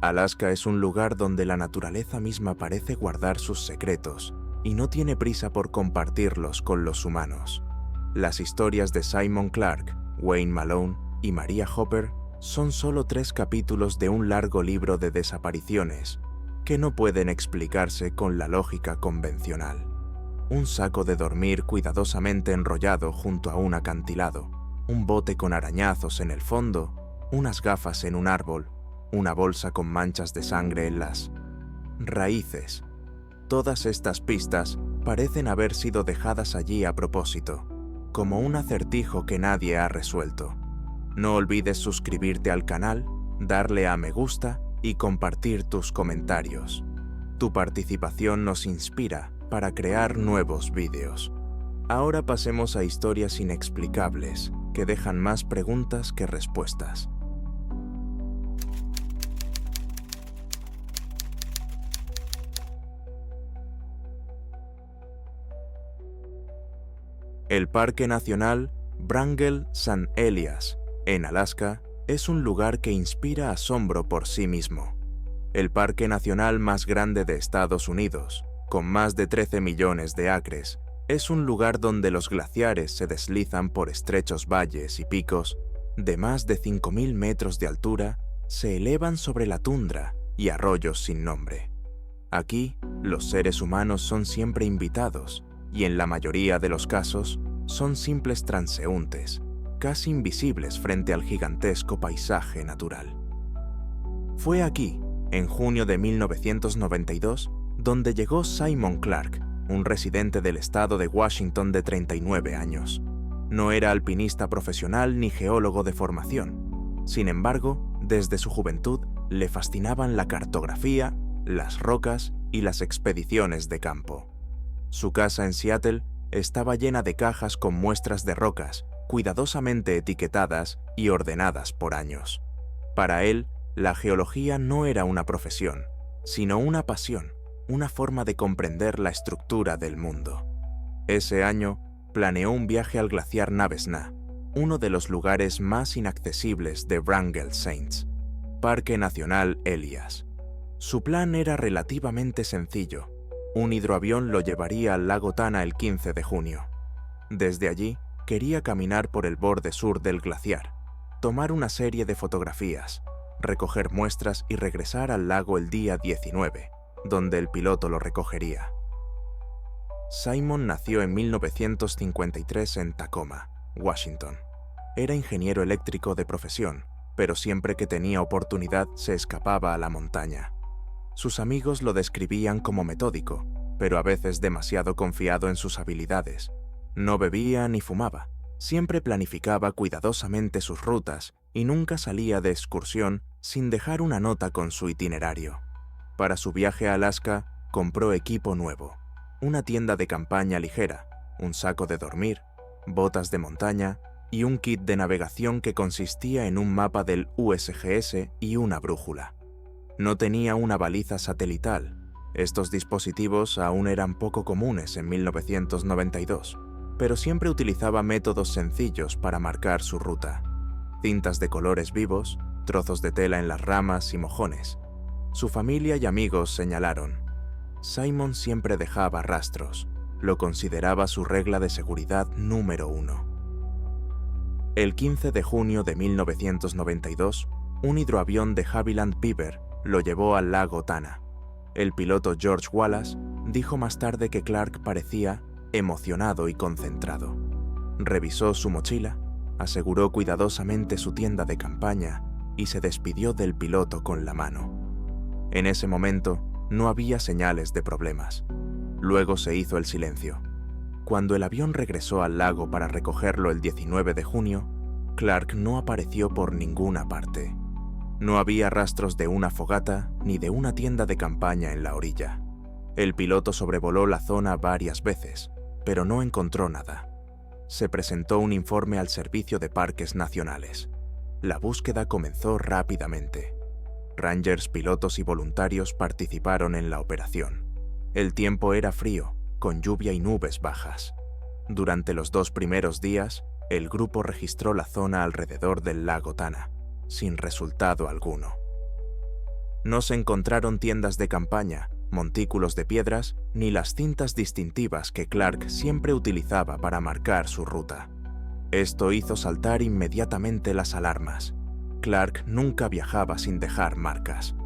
Alaska es un lugar donde la naturaleza misma parece guardar sus secretos y no tiene prisa por compartirlos con los humanos. Las historias de Simon Clarke, Wayne Malone y Maria Hopper son solo 3 capítulos de un largo libro de desapariciones que no pueden explicarse con la lógica convencional. Un saco de dormir cuidadosamente enrollado junto a un acantilado, un bote con arañazos en el fondo, unas gafas en un árbol, una bolsa con manchas de sangre en las raíces. Todas estas pistas parecen haber sido dejadas allí a propósito, como un acertijo que nadie ha resuelto. No olvides suscribirte al canal, darle a me gusta y compartir tus comentarios. Tu participación nos inspira para crear nuevos vídeos. Ahora pasemos a historias inexplicables que dejan más preguntas que respuestas. El Parque Nacional Wrangell-St. Elias, en Alaska, es un lugar que inspira asombro por sí mismo. El parque nacional más grande de Estados Unidos, con más de 13 millones de acres, es un lugar donde los glaciares se deslizan por estrechos valles y picos de más de 5.000 metros de altura, se elevan sobre la tundra y arroyos sin nombre. Aquí, los seres humanos son siempre invitados, y en la mayoría de los casos son simples transeúntes, casi invisibles frente al gigantesco paisaje natural. Fue aquí, en junio de 1992, donde llegó Simon Clarke, un residente del estado de Washington de 39 años. No era alpinista profesional ni geólogo de formación. Sin embargo, desde su juventud le fascinaban la cartografía, las rocas y las expediciones de campo. Su casa en Seattle estaba llena de cajas con muestras de rocas, cuidadosamente etiquetadas y ordenadas por años. Para él, la geología no era una profesión, sino una pasión, una forma de comprender la estructura del mundo. Ese año, planeó un viaje al glaciar Navesna, uno de los lugares más inaccesibles de Wrangell-St. Parque Nacional Elias. Su plan era relativamente sencillo. Un hidroavión lo llevaría al lago Tana el 15 de junio. Desde allí, quería caminar por el borde sur del glaciar, tomar una serie de fotografías, recoger muestras y regresar al lago el día 19, donde el piloto lo recogería. Simon nació en 1953 en Tacoma, Washington. Era ingeniero eléctrico de profesión, pero siempre que tenía oportunidad se escapaba a la montaña. Sus amigos lo describían como metódico, pero a veces demasiado confiado en sus habilidades. No bebía ni fumaba, siempre planificaba cuidadosamente sus rutas y nunca salía de excursión sin dejar una nota con su itinerario. Para su viaje a Alaska, compró equipo nuevo, una tienda de campaña ligera, un saco de dormir, botas de montaña y un kit de navegación que consistía en un mapa del USGS y una brújula. No tenía una baliza satelital. Estos dispositivos aún eran poco comunes en 1992, pero siempre utilizaba métodos sencillos para marcar su ruta. Cintas de colores vivos, trozos de tela en las ramas y mojones. Su familia y amigos señalaron: Simon siempre dejaba rastros. Lo consideraba su regla de seguridad número 1. El 15 de junio de 1992, un hidroavión de Havilland Beaver lo llevó al lago Tana. El piloto George Wallace dijo más tarde que Clarke parecía emocionado y concentrado. Revisó su mochila, aseguró cuidadosamente su tienda de campaña y se despidió del piloto con la mano. En ese momento no había señales de problemas. Luego se hizo el silencio. Cuando el avión regresó al lago para recogerlo el 19 de junio, Clarke no apareció por ninguna parte. No había rastros de una fogata ni de una tienda de campaña en la orilla. El piloto sobrevoló la zona varias veces, pero no encontró nada. Se presentó un informe al Servicio de Parques Nacionales. La búsqueda comenzó rápidamente. Rangers, pilotos y voluntarios participaron en la operación. El tiempo era frío, con lluvia y nubes bajas. Durante los 2 primeros días, el grupo registró la zona alrededor del lago Tana, sin resultado alguno. No se encontraron tiendas de campaña, montículos de piedras, ni las cintas distintivas que Clark siempre utilizaba para marcar su ruta. Esto hizo saltar inmediatamente las alarmas. Clark nunca viajaba sin dejar marcas.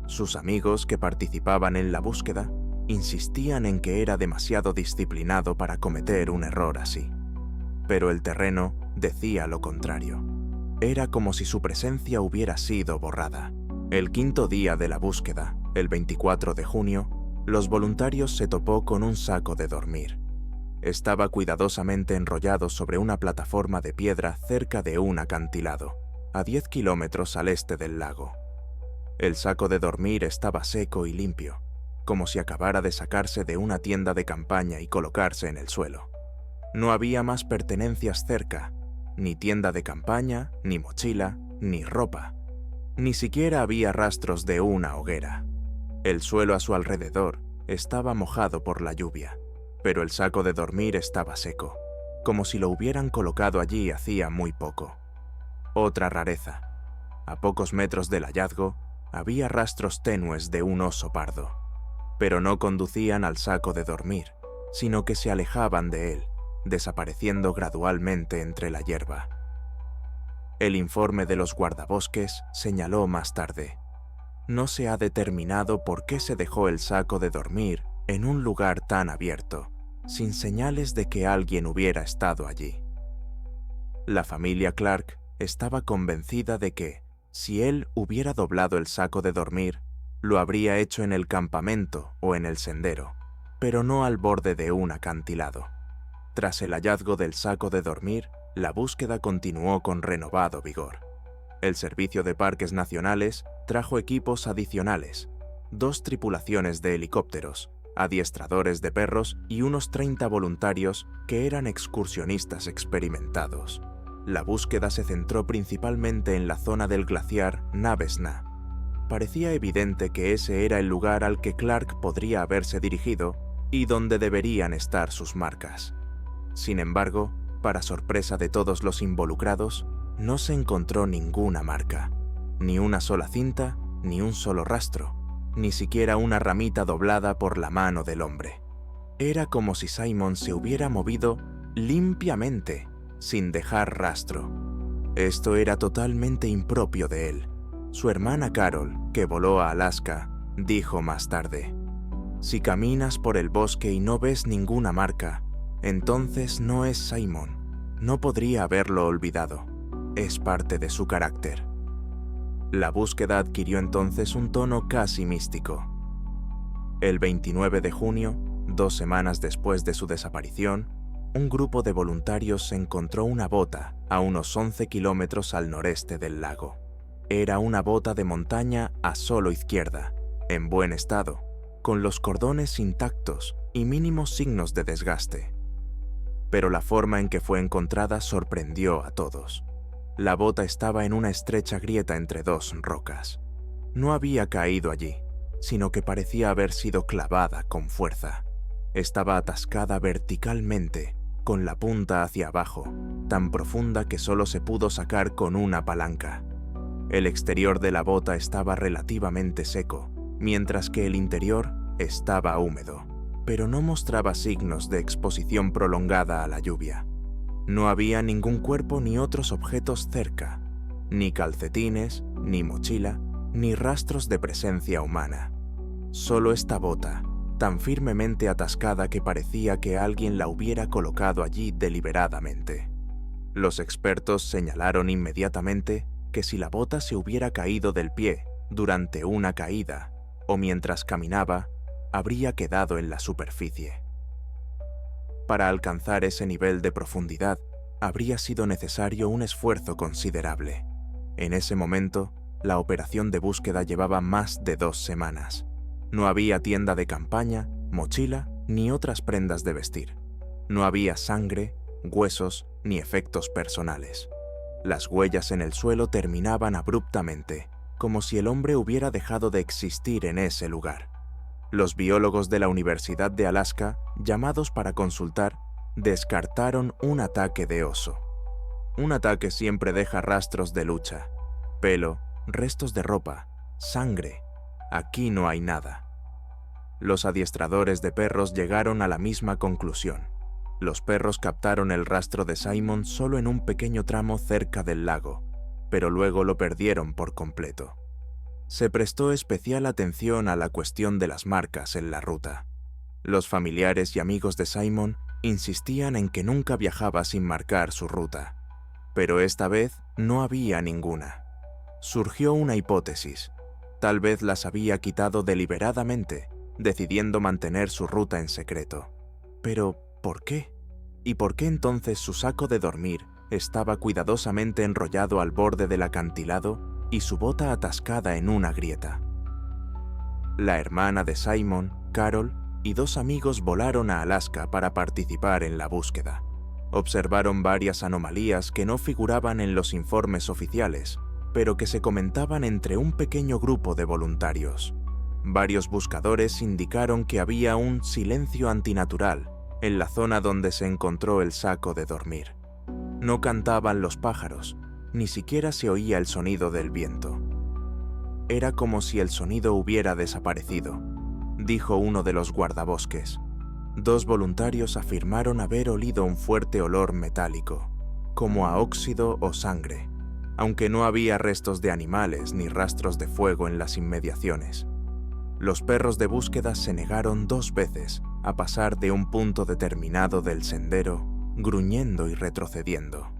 Sus amigos que participaban en la búsqueda insistían en que era demasiado disciplinado para cometer un error así. Pero el terreno decía lo contrario. Era como si su presencia hubiera sido borrada. El quinto día de la búsqueda, el 24 de junio, los voluntarios se topó con un saco de dormir. Estaba cuidadosamente enrollado sobre una plataforma de piedra cerca de un acantilado, a 10 kilómetros al este del lago. El saco de dormir estaba seco y limpio, como si acabara de sacarse de una tienda de campaña y colocarse en el suelo. No había más pertenencias cerca, ni tienda de campaña, ni mochila, ni ropa. Ni siquiera había rastros de una hoguera. El suelo a su alrededor estaba mojado por la lluvia, pero el saco de dormir estaba seco, como si lo hubieran colocado allí hacía muy poco. Otra rareza. A pocos metros del hallazgo, había rastros tenues de un oso pardo, pero no conducían al saco de dormir, sino que se alejaban de él, desapareciendo gradualmente entre la hierba. El informe de los guardabosques señaló más tarde: no se ha determinado por qué se dejó el saco de dormir en un lugar tan abierto, sin señales de que alguien hubiera estado allí. La familia Clark estaba convencida de que, si él hubiera doblado el saco de dormir, lo habría hecho en el campamento o en el sendero, pero no al borde de un acantilado. Tras el hallazgo del saco de dormir, la búsqueda continuó con renovado vigor. El Servicio de Parques Nacionales trajo equipos adicionales, 2 tripulaciones de helicópteros, adiestradores de perros y unos 30 voluntarios que eran excursionistas experimentados. La búsqueda se centró principalmente en la zona del glaciar Navesna. Parecía evidente que ese era el lugar al que Clark podría haberse dirigido y donde deberían estar sus marcas. Sin embargo, para sorpresa de todos los involucrados, no se encontró ninguna marca, ni una sola cinta, ni un solo rastro, ni siquiera una ramita doblada por la mano del hombre. Era como si Simon se hubiera movido limpiamente, sin dejar rastro. Esto era totalmente impropio de él. Su hermana Carol, que voló a Alaska, dijo más tarde: si caminas por el bosque y no ves ninguna marca, entonces no es Simon. No podría haberlo olvidado. Es parte de su carácter. La búsqueda adquirió entonces un tono casi místico. El 29 de junio, 2 semanas después de su desaparición, un grupo de voluntarios encontró una bota a unos 11 kilómetros al noreste del lago. Era una bota de montaña a solo izquierda, en buen estado, con los cordones intactos y mínimos signos de desgaste. Pero la forma en que fue encontrada sorprendió a todos. La bota estaba en una estrecha grieta entre 2 rocas. No había caído allí, sino que parecía haber sido clavada con fuerza. Estaba atascada verticalmente, con la punta hacia abajo, tan profunda que solo se pudo sacar con una palanca. El exterior de la bota estaba relativamente seco, mientras que el interior estaba húmedo, pero no mostraba signos de exposición prolongada a la lluvia. No había ningún cuerpo ni otros objetos cerca, ni calcetines, ni mochila, ni rastros de presencia humana. Solo esta bota, tan firmemente atascada que parecía que alguien la hubiera colocado allí deliberadamente. Los expertos señalaron inmediatamente que si la bota se hubiera caído del pie durante una caída o mientras caminaba, habría quedado en la superficie. Para alcanzar ese nivel de profundidad, habría sido necesario un esfuerzo considerable. En ese momento, la operación de búsqueda llevaba más de 2 semanas. No había tienda de campaña, mochila, ni otras prendas de vestir. No había sangre, huesos, ni efectos personales. Las huellas en el suelo terminaban abruptamente, como si el hombre hubiera dejado de existir en ese lugar. Los biólogos de la Universidad de Alaska, llamados para consultar, descartaron un ataque de oso. Un ataque siempre deja rastros de lucha, pelo, restos de ropa, sangre aquí no hay nada. Los adiestradores de perros llegaron a la misma conclusión. Los perros captaron el rastro de Simon solo en un pequeño tramo cerca del lago, pero luego lo perdieron por completo. Se prestó especial atención a la cuestión de las marcas en la ruta. Los familiares y amigos de Simon insistían en que nunca viajaba sin marcar su ruta, pero esta vez no había ninguna. Surgió una hipótesis. Tal vez las había quitado deliberadamente, decidiendo mantener su ruta en secreto. Pero, ¿por qué? ¿Y por qué entonces su saco de dormir estaba cuidadosamente enrollado al borde del acantilado y su bota atascada en una grieta? La hermana de Simon, Carol, y 2 amigos volaron a Alaska para participar en la búsqueda. Observaron varias anomalías que no figuraban en los informes oficiales, pero que se comentaban entre un pequeño grupo de voluntarios. Varios buscadores indicaron que había un silencio antinatural en la zona donde se encontró el saco de dormir. No cantaban los pájaros, ni siquiera se oía el sonido del viento. Era como si el sonido hubiera desaparecido, dijo uno de los guardabosques. 2 voluntarios afirmaron haber olido un fuerte olor metálico, como a óxido o sangre, aunque no había restos de animales ni rastros de fuego en las inmediaciones. Los perros de búsqueda se negaron 2 veces a pasar de un punto determinado del sendero, gruñendo y retrocediendo.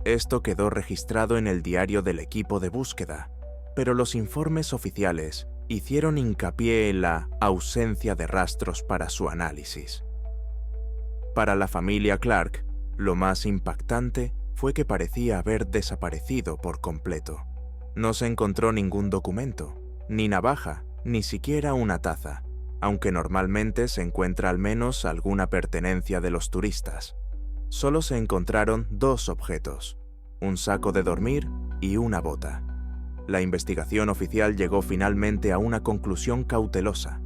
Esto quedó registrado en el diario del equipo de búsqueda, pero los informes oficiales hicieron hincapié en la ausencia de rastros para su análisis. Para la familia Clark, lo más impactante fue que parecía haber desaparecido por completo. No se encontró ningún documento, ni navaja, ni siquiera una taza, aunque normalmente se encuentra al menos alguna pertenencia de los turistas. Solo se encontraron 2 objetos, un saco de dormir y una bota. La investigación oficial llegó finalmente a una conclusión cautelosa.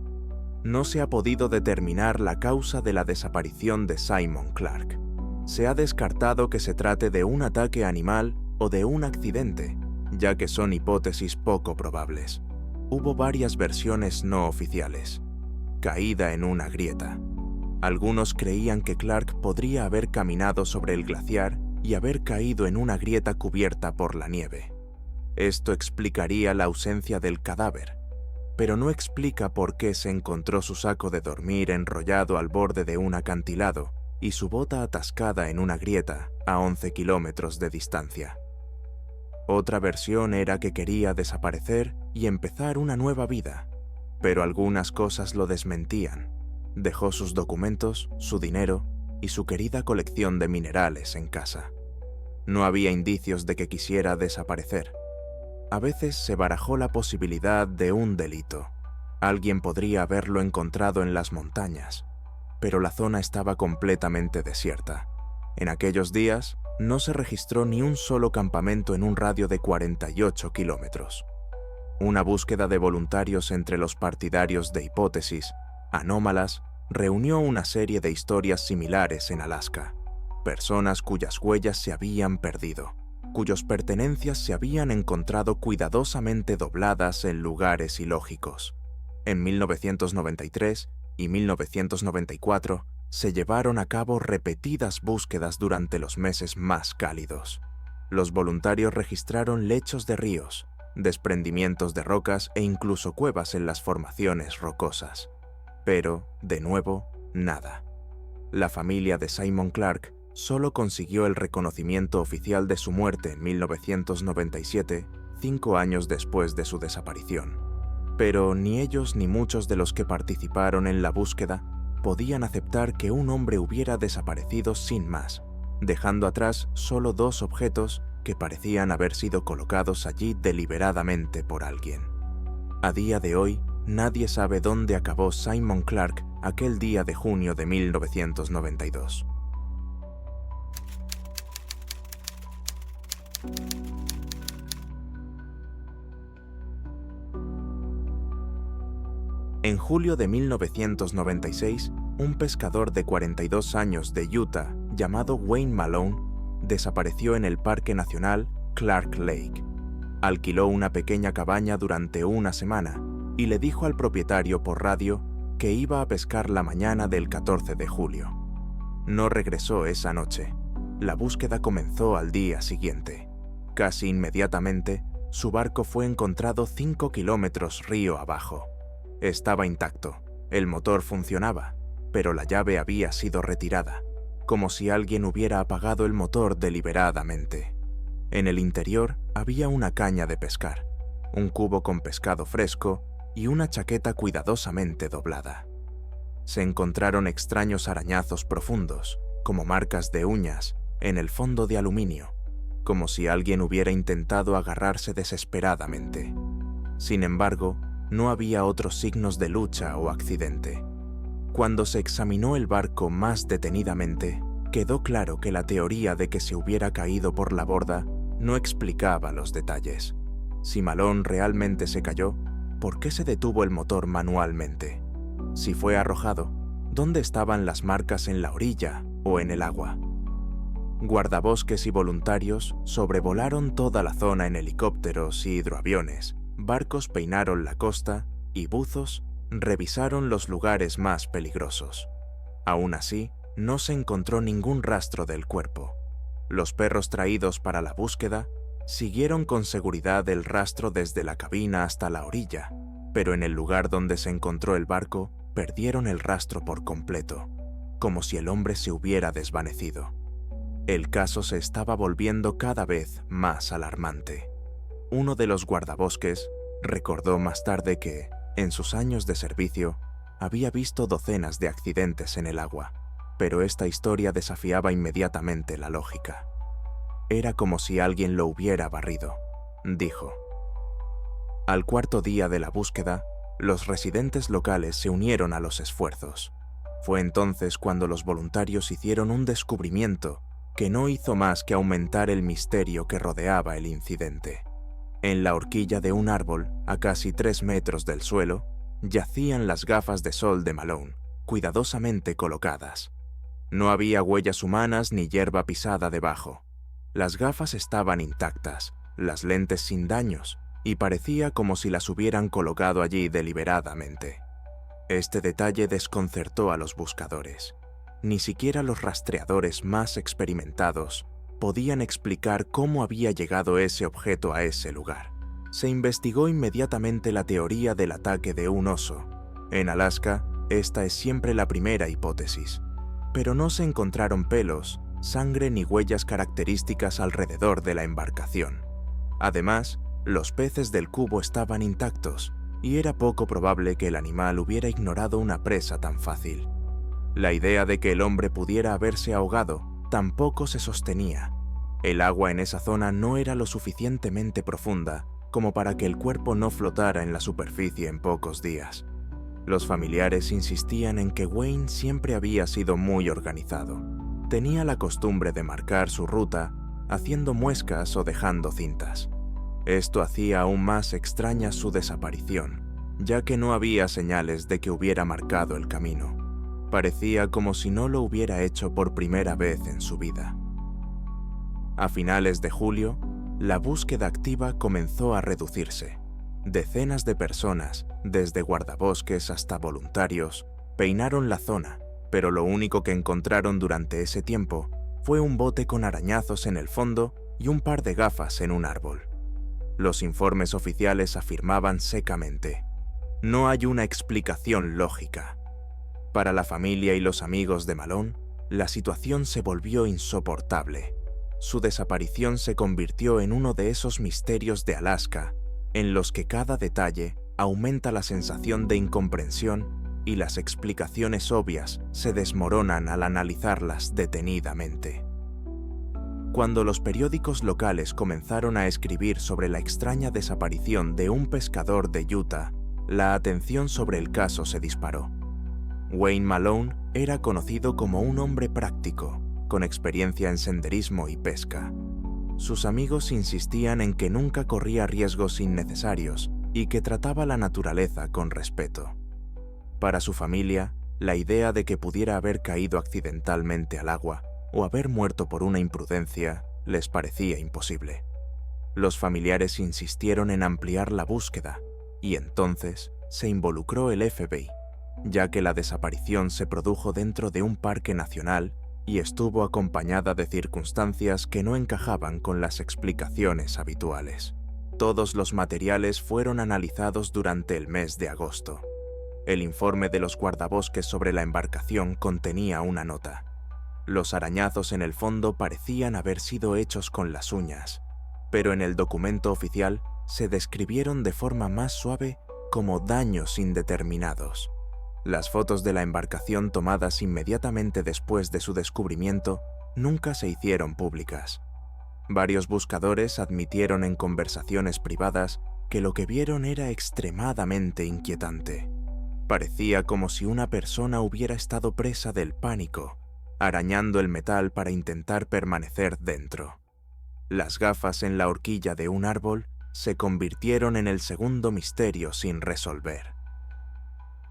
No se ha podido determinar la causa de la desaparición de Simon Clark. Se ha descartado que se trate de un ataque animal o de un accidente, ya que son hipótesis poco probables. Hubo varias versiones no oficiales. Caída en una grieta. Algunos creían que Clark podría haber caminado sobre el glaciar y haber caído en una grieta cubierta por la nieve. Esto explicaría la ausencia del cadáver, pero no explica por qué se encontró su saco de dormir enrollado al borde de un acantilado y su bota atascada en una grieta a 11 kilómetros de distancia. Otra versión era que quería desaparecer y empezar una nueva vida, pero algunas cosas lo desmentían. Dejó sus documentos, su dinero y su querida colección de minerales en casa. No había indicios de que quisiera desaparecer. A veces se barajó la posibilidad de un delito. Alguien podría haberlo encontrado en las montañas, pero la zona estaba completamente desierta. En aquellos días, no se registró ni un solo campamento en un radio de 48 kilómetros. Una búsqueda de voluntarios entre los partidarios de hipótesis anómalas reunió una serie de historias similares en Alaska. Personas cuyas huellas se habían perdido, cuyas pertenencias se habían encontrado cuidadosamente dobladas en lugares ilógicos. En 1993 y 1994 se llevaron a cabo repetidas búsquedas durante los meses más cálidos. Los voluntarios registraron lechos de ríos, desprendimientos de rocas e incluso cuevas en las formaciones rocosas. Pero, de nuevo, nada. La familia de Simon Clark solo consiguió el reconocimiento oficial de su muerte en 1997, 5 años después de su desaparición. Pero ni ellos ni muchos de los que participaron en la búsqueda podían aceptar que un hombre hubiera desaparecido sin más, dejando atrás solo 2 objetos que parecían haber sido colocados allí deliberadamente por alguien. A día de hoy, nadie sabe dónde acabó Simon Clark aquel día de junio de 1992. En julio de 1996, un pescador de 42 años de Utah llamado Wayne Malone desapareció en el Parque Nacional Clark Lake. Alquiló una pequeña cabaña durante una semana y le dijo al propietario por radio que iba a pescar la mañana del 14 de julio. No regresó esa noche. La búsqueda comenzó al día siguiente. Casi inmediatamente, su barco fue encontrado 5 kilómetros río abajo. Estaba intacto, el motor funcionaba, pero la llave había sido retirada, como si alguien hubiera apagado el motor deliberadamente. En el interior había una caña de pescar, un cubo con pescado fresco y una chaqueta cuidadosamente doblada. Se encontraron extraños arañazos profundos, como marcas de uñas, en el fondo de aluminio, como si alguien hubiera intentado agarrarse desesperadamente. Sin embargo, no había otros signos de lucha o accidente. Cuando se examinó el barco más detenidamente, quedó claro que la teoría de que se hubiera caído por la borda no explicaba los detalles. Si Malone realmente se cayó, ¿por qué se detuvo el motor manualmente? Si fue arrojado, ¿dónde estaban las marcas en la orilla o en el agua? Guardabosques y voluntarios sobrevolaron toda la zona en helicópteros y hidroaviones, barcos peinaron la costa y buzos revisaron los lugares más peligrosos. Aún así, no se encontró ningún rastro del cuerpo. Los perros traídos para la búsqueda siguieron con seguridad el rastro desde la cabina hasta la orilla, pero en el lugar donde se encontró el barco, perdieron el rastro por completo, como si el hombre se hubiera desvanecido. El caso se estaba volviendo cada vez más alarmante. Uno de los guardabosques recordó más tarde que, en sus años de servicio, había visto docenas de accidentes en el agua, pero esta historia desafiaba inmediatamente la lógica. Era como si alguien lo hubiera barrido, dijo. Al cuarto día de la búsqueda, los residentes locales se unieron a los esfuerzos. Fue entonces cuando los voluntarios hicieron un descubrimiento que no hizo más que aumentar el misterio que rodeaba el incidente. En la horquilla de un árbol, a casi 3 metros del suelo, yacían las gafas de sol de Malone, cuidadosamente colocadas. No había huellas humanas ni hierba pisada debajo. Las gafas estaban intactas, las lentes sin daños, y parecía como si las hubieran colocado allí deliberadamente. Este detalle desconcertó a los buscadores. Ni siquiera los rastreadores más experimentados podían explicar cómo había llegado ese objeto a ese lugar. Se investigó inmediatamente la teoría del ataque de un oso. En Alaska, esta es siempre la primera hipótesis, pero no se encontraron pelos, sangre ni huellas características alrededor de la embarcación. Además, los peces del cubo estaban intactos y era poco probable que el animal hubiera ignorado una presa tan fácil. La idea de que el hombre pudiera haberse ahogado tampoco se sostenía. El agua en esa zona no era lo suficientemente profunda como para que el cuerpo no flotara en la superficie en pocos días. Los familiares insistían en que Wayne siempre había sido muy organizado. Tenía la costumbre de marcar su ruta haciendo muescas o dejando cintas. Esto hacía aún más extraña su desaparición, ya que no había señales de que hubiera marcado el camino. Parecía como si no lo hubiera hecho por primera vez en su vida. A finales de julio, la búsqueda activa comenzó a reducirse. Decenas de personas, desde guardabosques hasta voluntarios, peinaron la zona, pero lo único que encontraron durante ese tiempo fue un bote con arañazos en el fondo y un par de gafas en un árbol. Los informes oficiales afirmaban secamente: no hay una explicación lógica. Para la familia y los amigos de Malone, la situación se volvió insoportable. Su desaparición se convirtió en uno de esos misterios de Alaska, en los que cada detalle aumenta la sensación de incomprensión y las explicaciones obvias se desmoronan al analizarlas detenidamente. Cuando los periódicos locales comenzaron a escribir sobre la extraña desaparición de un pescador de Utah, la atención sobre el caso se disparó. Wayne Malone era conocido como un hombre práctico, con experiencia en senderismo y pesca. Sus amigos insistían en que nunca corría riesgos innecesarios y que trataba la naturaleza con respeto. Para su familia, la idea de que pudiera haber caído accidentalmente al agua o haber muerto por una imprudencia les parecía imposible. Los familiares insistieron en ampliar la búsqueda y entonces se involucró el FBI, ya que la desaparición se produjo dentro de un parque nacional y estuvo acompañada de circunstancias que no encajaban con las explicaciones habituales. Todos los materiales fueron analizados durante el mes de agosto. El informe de los guardabosques sobre la embarcación contenía una nota. Los arañazos en el fondo parecían haber sido hechos con las uñas, pero en el documento oficial se describieron de forma más suave como daños indeterminados. Las fotos de la embarcación tomadas inmediatamente después de su descubrimiento nunca se hicieron públicas. Varios buscadores admitieron en conversaciones privadas que lo que vieron era extremadamente inquietante. Parecía como si una persona hubiera estado presa del pánico, arañando el metal para intentar permanecer dentro. Las gafas en la horquilla de un árbol se convirtieron en el segundo misterio sin resolver.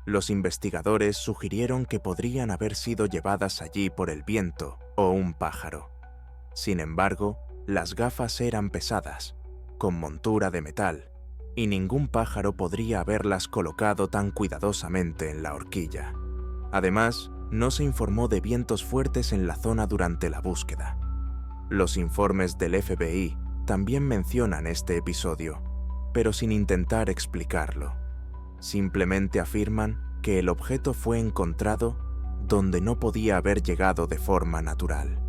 Los investigadores sugirieron que podrían haber sido llevadas allí por el viento o un pájaro. Sin embargo, las gafas eran pesadas, con montura de metal, y ningún pájaro podría haberlas colocado tan cuidadosamente en la horquilla. Además, no se informó de vientos fuertes en la zona durante la búsqueda. Los informes del FBI también mencionan este episodio, pero sin intentar explicarlo. Simplemente afirman que el objeto fue encontrado donde no podía haber llegado de forma natural.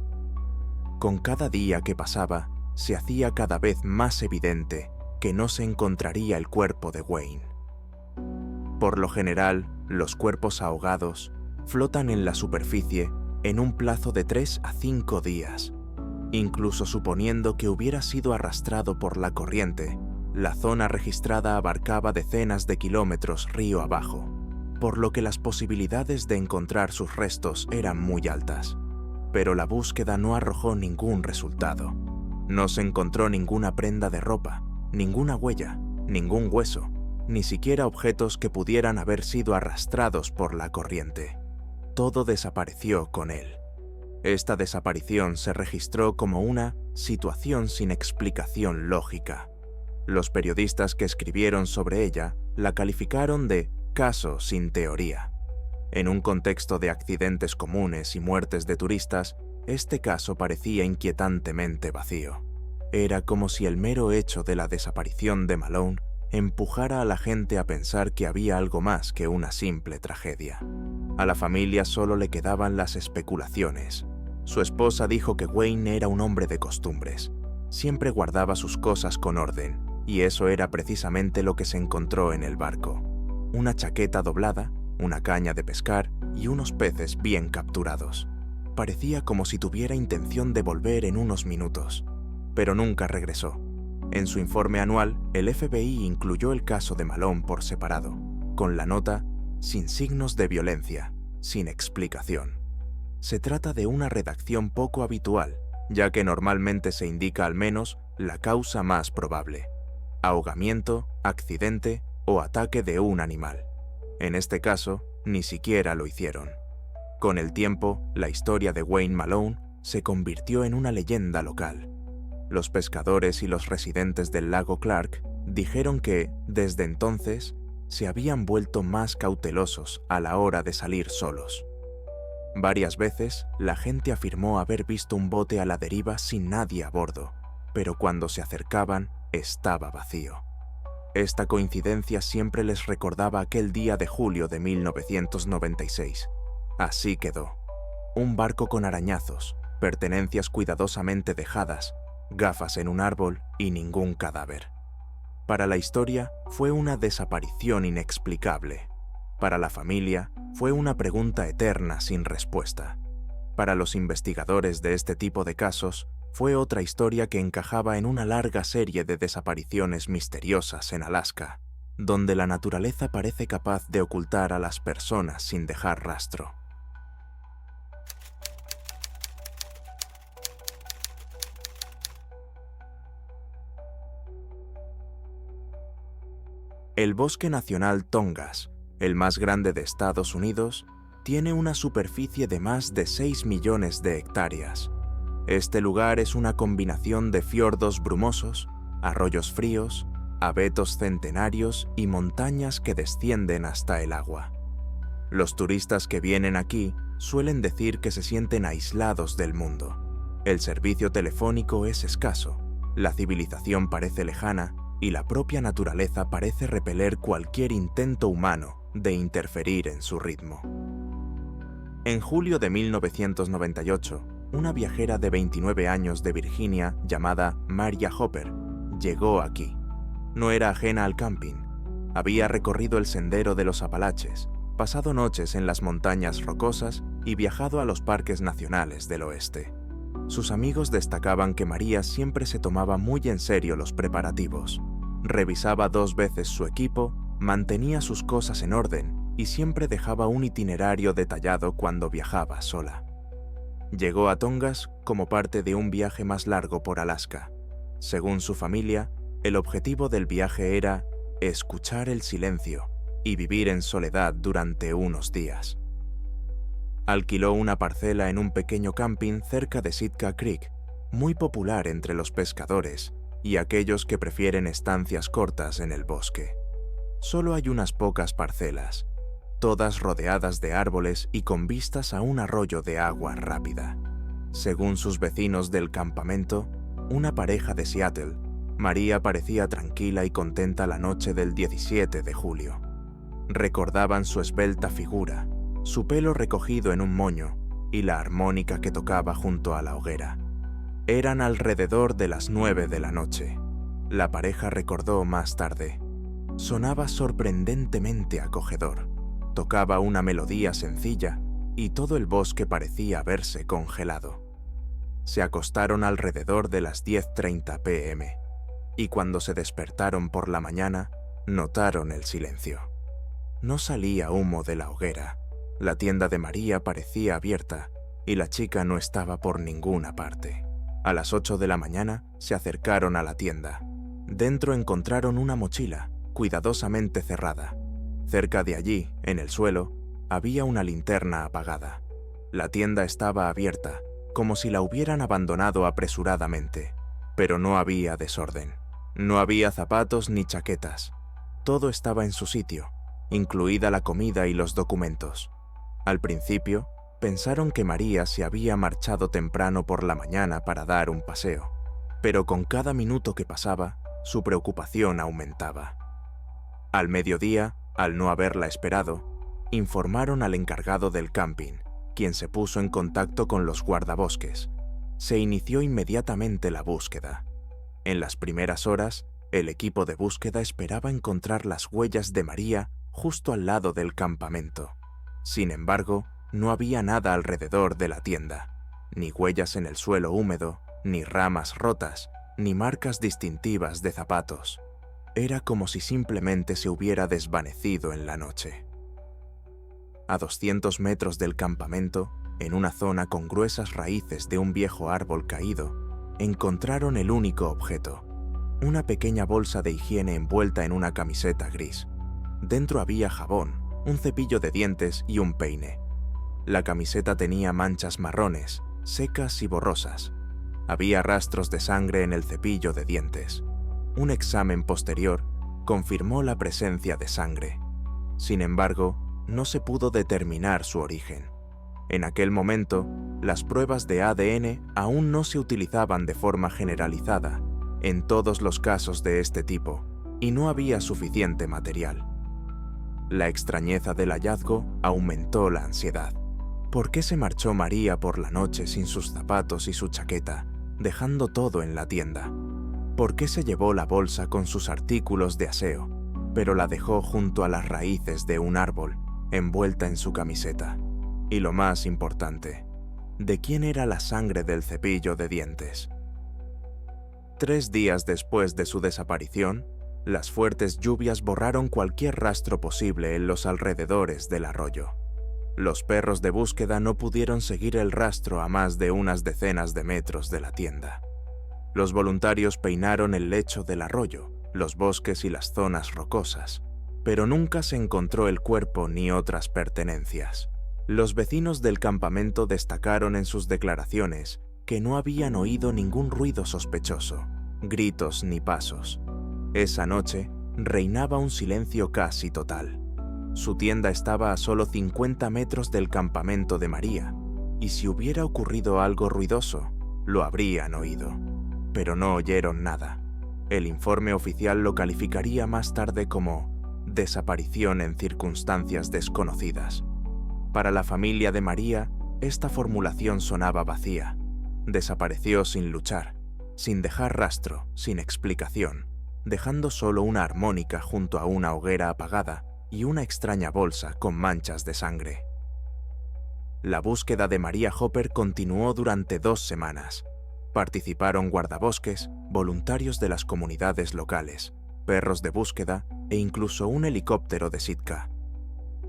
Con cada día que pasaba, se hacía cada vez más evidente que no se encontraría el cuerpo de Wayne. Por lo general, los cuerpos ahogados flotan en la superficie en un plazo de 3 a 5 días. Incluso suponiendo que hubiera sido arrastrado por la corriente, la zona registrada abarcaba decenas de kilómetros río abajo, por lo que las posibilidades de encontrar sus restos eran muy altas. Pero la búsqueda no arrojó ningún resultado. No se encontró ninguna prenda de ropa, ninguna huella, ningún hueso, ni siquiera objetos que pudieran haber sido arrastrados por la corriente. Todo desapareció con él. Esta desaparición se registró como una situación sin explicación lógica. Los periodistas que escribieron sobre ella la calificaron de caso sin teoría. En un contexto de accidentes comunes y muertes de turistas, este caso parecía inquietantemente vacío. Era como si el mero hecho de la desaparición de Malone empujara a la gente a pensar que había algo más que una simple tragedia. A la familia solo le quedaban las especulaciones. Su esposa dijo que Wayne era un hombre de costumbres. Siempre guardaba sus cosas con orden, y eso era precisamente lo que se encontró en el barco. Una chaqueta doblada, una caña de pescar y unos peces bien capturados. Parecía como si tuviera intención de volver en unos minutos, pero nunca regresó. En su informe anual, el FBI incluyó el caso de Malone por separado, con la nota «sin signos de violencia, sin explicación». Se trata de una redacción poco habitual, ya que normalmente se indica al menos la causa más probable: ahogamiento, accidente o ataque de un animal. En este caso, ni siquiera lo hicieron. Con el tiempo, la historia de Wayne Malone se convirtió en una leyenda local. Los pescadores y los residentes del lago Clark dijeron que, desde entonces, se habían vuelto más cautelosos a la hora de salir solos. Varias veces, la gente afirmó haber visto un bote a la deriva sin nadie a bordo, pero cuando se acercaban, estaba vacío. Esta coincidencia siempre les recordaba aquel día de julio de 1996. Así quedó. Un barco con arañazos, pertenencias cuidadosamente dejadas, gafas en un árbol y ningún cadáver. Para la historia, fue una desaparición inexplicable. Para la familia, fue una pregunta eterna sin respuesta. Para los investigadores de este tipo de casos, fue otra historia que encajaba en una larga serie de desapariciones misteriosas en Alaska, donde la naturaleza parece capaz de ocultar a las personas sin dejar rastro. El Bosque Nacional Tongass, el más grande de Estados Unidos, tiene una superficie de más de 6 millones de hectáreas. Este lugar es una combinación de fiordos brumosos, arroyos fríos, abetos centenarios y montañas que descienden hasta el agua. Los turistas que vienen aquí suelen decir que se sienten aislados del mundo. El servicio telefónico es escaso, la civilización parece lejana y la propia naturaleza parece repeler cualquier intento humano de interferir en su ritmo. En julio de 1998, una viajera de 29 años de Virginia llamada Maria Hopper llegó aquí. No era ajena al camping. Había recorrido el sendero de los Apalaches, pasado noches en las montañas rocosas y viajado a los parques nacionales del oeste. Sus amigos destacaban que María siempre se tomaba muy en serio los preparativos. Revisaba 2 veces su equipo, mantenía sus cosas en orden y siempre dejaba un itinerario detallado cuando viajaba sola. Llegó a Tongass como parte de un viaje más largo por Alaska. Según su familia, el objetivo del viaje era escuchar el silencio y vivir en soledad durante unos días. Alquiló una parcela en un pequeño camping cerca de Sitka Creek, muy popular entre los pescadores y aquellos que prefieren estancias cortas en el bosque. Solo hay unas pocas parcelas, todas rodeadas de árboles y con vistas a un arroyo de agua rápida. Según sus vecinos del campamento, una pareja de Seattle, María parecía tranquila y contenta la noche del 17 de julio. Recordaban su esbelta figura, su pelo recogido en un moño y la armónica que tocaba junto a la hoguera. Eran alrededor de las 9 de la noche. La pareja recordó más tarde. Sonaba sorprendentemente acogedor. Tocaba una melodía sencilla y todo el bosque parecía haberse congelado. Se acostaron alrededor de las 10:30 p.m. y cuando se despertaron por la mañana, notaron el silencio. No salía humo de la hoguera, la tienda de María parecía abierta y la chica no estaba por ninguna parte. A las 8 de la mañana se acercaron a la tienda. Dentro encontraron una mochila, cuidadosamente cerrada. Cerca de allí, en el suelo, había una linterna apagada. La tienda estaba abierta, como si la hubieran abandonado apresuradamente, pero no había desorden. No había zapatos ni chaquetas. Todo estaba en su sitio, incluida la comida y los documentos. Al principio, pensaron que María se había marchado temprano por la mañana para dar un paseo, pero con cada minuto que pasaba, su preocupación aumentaba. Al mediodía, al no haberla esperado, informaron al encargado del camping, quien se puso en contacto con los guardabosques. Se inició inmediatamente la búsqueda. En las primeras horas, el equipo de búsqueda esperaba encontrar las huellas de María justo al lado del campamento. Sin embargo, no había nada alrededor de la tienda, ni huellas en el suelo húmedo, ni ramas rotas, ni marcas distintivas de zapatos. Era como si simplemente se hubiera desvanecido en la noche. A 200 metros del campamento, en una zona con gruesas raíces de un viejo árbol caído, encontraron el único objeto, una pequeña bolsa de higiene envuelta en una camiseta gris. Dentro había jabón, un cepillo de dientes y un peine. La camiseta tenía manchas marrones, secas y borrosas. Había rastros de sangre en el cepillo de dientes. Un examen posterior confirmó la presencia de sangre. Sin embargo, no se pudo determinar su origen. En aquel momento, las pruebas de ADN aún no se utilizaban de forma generalizada en todos los casos de este tipo, y no había suficiente material. La extrañeza del hallazgo aumentó la ansiedad. ¿Por qué se marchó María por la noche sin sus zapatos y su chaqueta, dejando todo en la tienda? ¿Por qué se llevó la bolsa con sus artículos de aseo, pero la dejó junto a las raíces de un árbol, envuelta en su camiseta? Y lo más importante, ¿de quién era la sangre del cepillo de dientes? 3 días después de su desaparición, las fuertes lluvias borraron cualquier rastro posible en los alrededores del arroyo. Los perros de búsqueda no pudieron seguir el rastro a más de unas decenas de metros de la tienda. Los voluntarios peinaron el lecho del arroyo, los bosques y las zonas rocosas, pero nunca se encontró el cuerpo ni otras pertenencias. Los vecinos del campamento destacaron en sus declaraciones que no habían oído ningún ruido sospechoso, gritos ni pasos. Esa noche reinaba un silencio casi total. Su tienda estaba a solo 50 metros del campamento de María, y si hubiera ocurrido algo ruidoso, lo habrían oído. Pero no oyeron nada. El informe oficial lo calificaría más tarde como desaparición en circunstancias desconocidas. Para la familia de María, esta formulación sonaba vacía. Desapareció sin luchar, sin dejar rastro, sin explicación, dejando solo una armónica junto a una hoguera apagada y una extraña bolsa con manchas de sangre. La búsqueda de María Hopper continuó durante 2 semanas. Participaron guardabosques, voluntarios de las comunidades locales, perros de búsqueda e incluso un helicóptero de Sitka.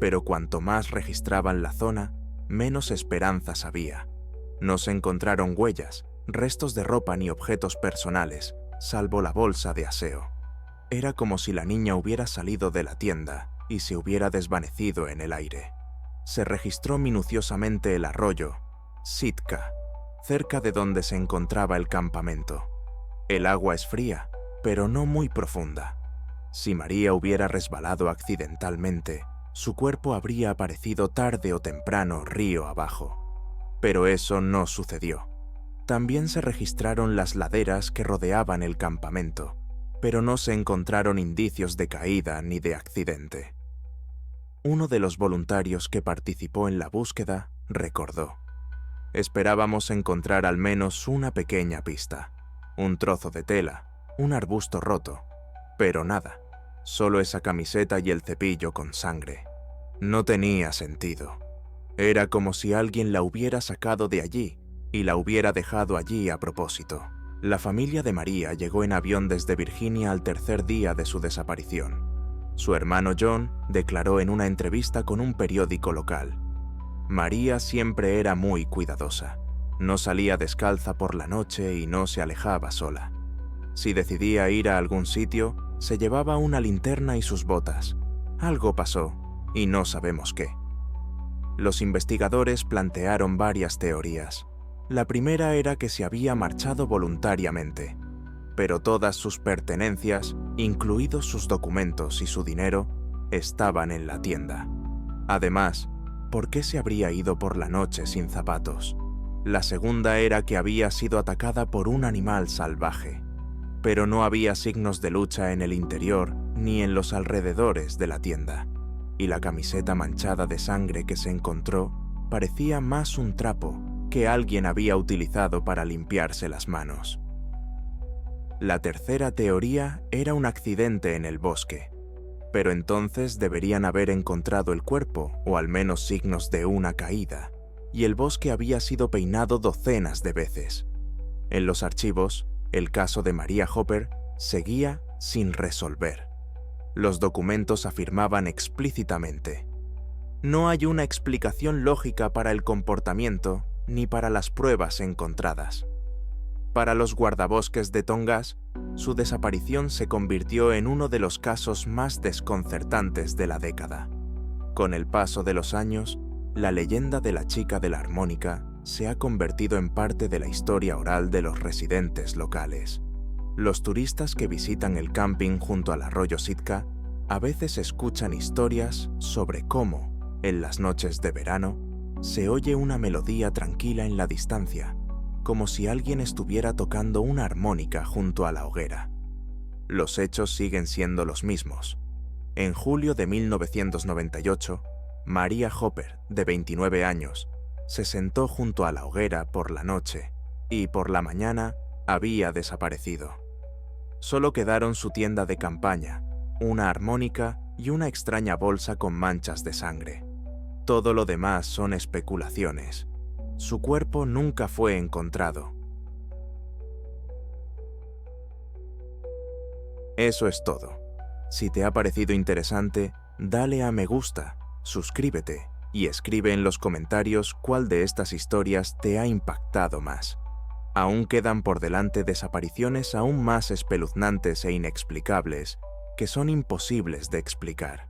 Pero cuanto más registraban la zona, menos esperanzas había. No se encontraron huellas, restos de ropa ni objetos personales, salvo la bolsa de aseo. Era como si la niña hubiera salido de la tienda y se hubiera desvanecido en el aire. Se registró minuciosamente el arroyo Sitka, cerca de donde se encontraba el campamento. El agua es fría, pero no muy profunda. Si María hubiera resbalado accidentalmente, su cuerpo habría aparecido tarde o temprano río abajo. Pero eso no sucedió. También se registraron las laderas que rodeaban el campamento, pero no se encontraron indicios de caída ni de accidente. Uno de los voluntarios que participó en la búsqueda recordó: esperábamos encontrar al menos una pequeña pista, un trozo de tela, un arbusto roto, pero nada, solo esa camiseta y el cepillo con sangre. No tenía sentido. Era como si alguien la hubiera sacado de allí y la hubiera dejado allí a propósito. La familia de María llegó en avión desde Virginia al tercer día de su desaparición. Su hermano John declaró en una entrevista con un periódico local: María siempre era muy cuidadosa. No salía descalza por la noche y no se alejaba sola. Si decidía ir a algún sitio, se llevaba una linterna y sus botas. Algo pasó, y no sabemos qué. Los investigadores plantearon varias teorías. La primera era que se había marchado voluntariamente, pero todas sus pertenencias, incluidos sus documentos y su dinero, estaban en la tienda. Además, ¿por qué se habría ido por la noche sin zapatos? La segunda era que había sido atacada por un animal salvaje, pero no había signos de lucha en el interior ni en los alrededores de la tienda, y la camiseta manchada de sangre que se encontró parecía más un trapo que alguien había utilizado para limpiarse las manos. La tercera teoría era un accidente en el bosque, pero entonces deberían haber encontrado el cuerpo o al menos signos de una caída, y el bosque había sido peinado docenas de veces. En los archivos, el caso de María Hopper seguía sin resolver. Los documentos afirmaban explícitamente: no hay una explicación lógica para el comportamiento ni para las pruebas encontradas. Para los guardabosques de Tongass, su desaparición se convirtió en uno de los casos más desconcertantes de la década. Con el paso de los años, la leyenda de la chica de la armónica se ha convertido en parte de la historia oral de los residentes locales. Los turistas que visitan el camping junto al arroyo Sitka a veces escuchan historias sobre cómo, en las noches de verano, se oye una melodía tranquila en la distancia, como si alguien estuviera tocando una armónica junto a la hoguera. Los hechos siguen siendo los mismos. En julio de 1998, María Hopper, de 29 años, se sentó junto a la hoguera por la noche y por la mañana había desaparecido. Solo quedaron su tienda de campaña, una armónica y una extraña bolsa con manchas de sangre. Todo lo demás son especulaciones. Su cuerpo nunca fue encontrado. Eso es todo. Si te ha parecido interesante, dale a me gusta, suscríbete y escribe en los comentarios cuál de estas historias te ha impactado más. Aún quedan por delante desapariciones aún más espeluznantes e inexplicables que son imposibles de explicar.